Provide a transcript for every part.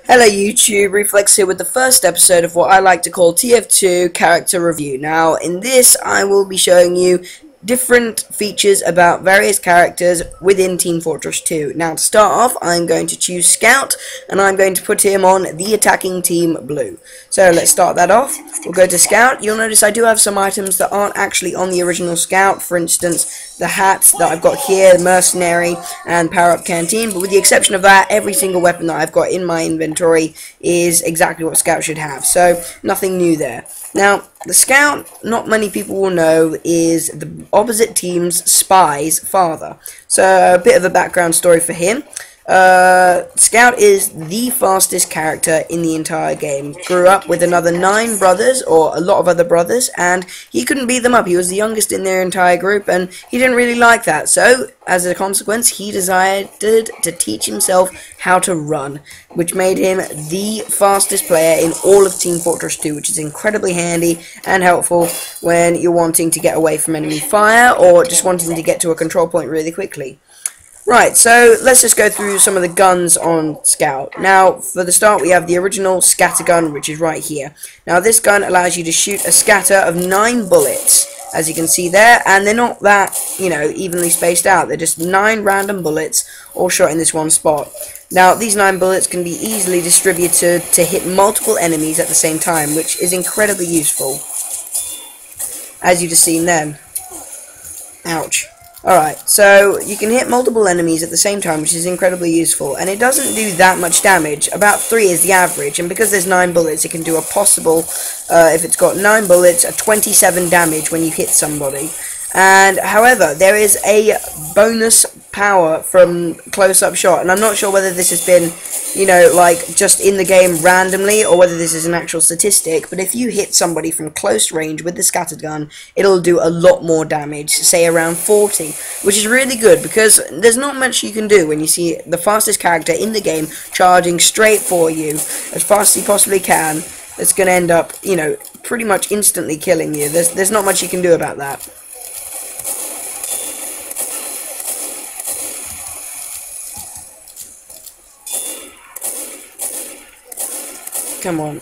Hello YouTube, Reflex here with the first episode of what I like to call TF2 character review. Now in this I will be showing you different features about various characters within Team Fortress 2. Now to start off I'm going to choose Scout and I'm going to put him on the attacking team blue. So let's start that off. We'll go to Scout. You'll notice I do have some items that aren't actually on the original Scout. For instance, the hats that I've got here, Mercenary and Power Up Canteen, but with the exception of that, every single weapon that I've got in my inventory is exactly what Scout should have, so nothing new there. Now, the Scout, not many people will know, is the opposite team's spy's father. So, a bit of a background story for him. Scout is the fastest character in the entire game. Grew up with another 9 brothers, or a lot of other brothers, and he couldn't beat them up. He was the youngest in their entire group, and he didn't really like that. So, as a consequence, he decided to teach himself how to run, which made him the fastest player in all of Team Fortress 2, which is incredibly handy and helpful when you're wanting to get away from enemy fire, or just wanting to get to a control point really quickly. Right, so let's just go through some of the guns on Scout. Now, for the start, we have the original scatter gun, which is right here. Now, this gun allows you to shoot a scatter of 9 bullets, as you can see there, and they're not that, evenly spaced out. They're just 9 random bullets, all shot in this one spot. Now, these 9 bullets can be easily distributed to hit multiple enemies at the same time, which is incredibly useful, as you just seen then. Ouch. Alright, so you can hit multiple enemies at the same time, which is incredibly useful, and it doesn't do that much damage. About 3 is the average, and because there's 9 bullets, it can do a possible, if it's got 9 bullets, a 27 damage when you hit somebody. And, however, there is a bonus power from close-up shot, and I'm not sure whether this has been, just in the game randomly, or whether this is an actual statistic, but if you hit somebody from close range with the scattered gun, it'll do a lot more damage, say around 40, which is really good, because there's not much you can do when you see the fastest character in the game charging straight for you, as fast as he possibly can. It's going to end up, pretty much instantly killing you. There's not much you can do about that. Come on.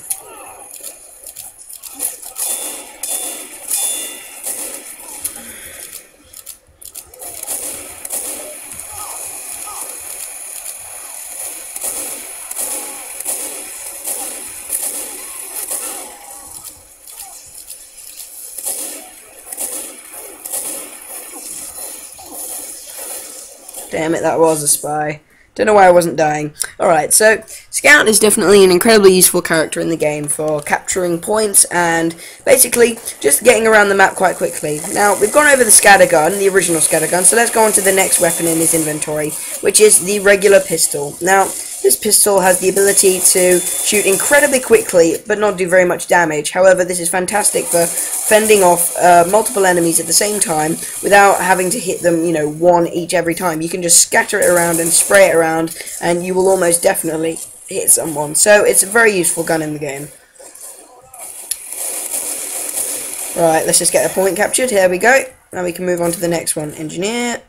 Damn it, that was a spy. Don't know why I wasn't dying. Alright, so Scout is definitely an incredibly useful character in the game for capturing points and basically just getting around the map quite quickly. Now, we've gone over the scatter gun, the original scatter gun, so let's go on to the next weapon in his inventory, which is the regular pistol. Now, this pistol has the ability to shoot incredibly quickly, but not do very much damage. However, this is fantastic for fending off multiple enemies at the same time without having to hit them, one each every time. You can just scatter it around and spray it around, and you will almost definitely hit someone. So it's a very useful gun in the game. Right, let's just get a point captured. Here we go. Now we can move on to the next one. Engineer.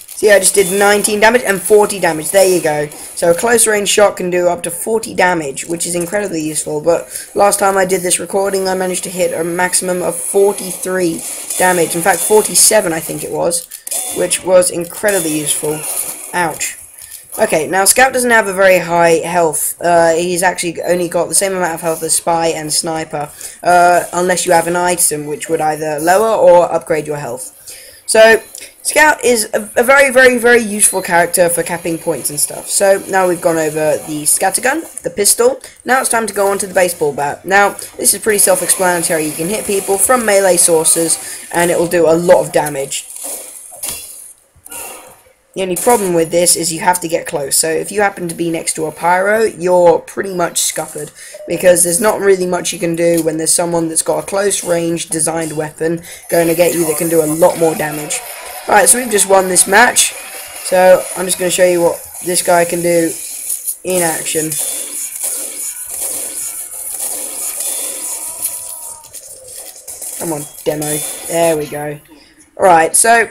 See, I just did 19 damage and 40 damage. There you go. So a close range shot can do up to 40 damage, which is incredibly useful. But last time I did this recording, I managed to hit a maximum of 43 damage. In fact, 47 I think it was, which was incredibly useful. Ouch. Okay, now Scout doesn't have a very high health. He's actually only got the same amount of health as Spy and Sniper, unless you have an item which would either lower or upgrade your health. So, Scout is a very, very, very useful character for capping points and stuff. So, now we've gone over the scattergun, the pistol. Now it's time to go on to the baseball bat. Now, this is pretty self-explanatory. You can hit people from melee sources, and it will do a lot of damage. The only problem with this is you have to get close. So, if you happen to be next to a pyro, you're pretty much scuppered. Because there's not really much you can do when there's someone that's got a close range designed weapon going to get you that can do a lot more damage. Alright, so we've just won this match, so I'm just going to show you what this guy can do in action. Come on, demo. There we go. Alright, so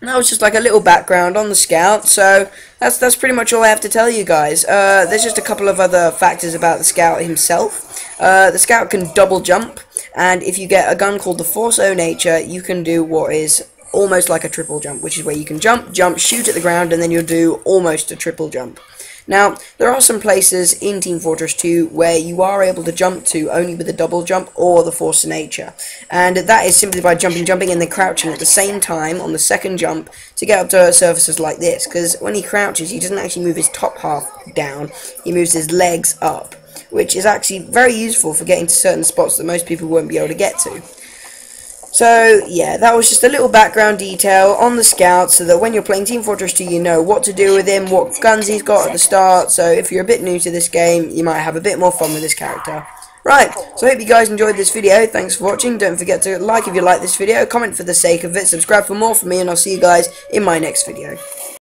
And that was just like a little background on the Scout, so that's pretty much all I have to tell you guys. There's just a couple of other factors about the Scout himself. The Scout can double jump, and if you get a gun called the Force O Nature, you can do what is almost like a triple jump, which is where you can jump, shoot at the ground, and then you'll do almost a triple jump. Now, there are some places in Team Fortress 2 where you are able to jump to only with a double jump or the Force of Nature. And that is simply by jumping, and then crouching at the same time on the second jump to get up to surfaces like this. Because when he crouches, he doesn't actually move his top half down, he moves his legs up, which is actually very useful for getting to certain spots that most people won't be able to get to. So, yeah, that was just a little background detail on the Scout, so that when you're playing Team Fortress 2, you know what to do with him, what guns he's got at the start, so if you're a bit new to this game, you might have a bit more fun with this character. Right, so I hope you guys enjoyed this video, thanks for watching, don't forget to like if you like this video, comment for the sake of it, subscribe for more from me, and I'll see you guys in my next video.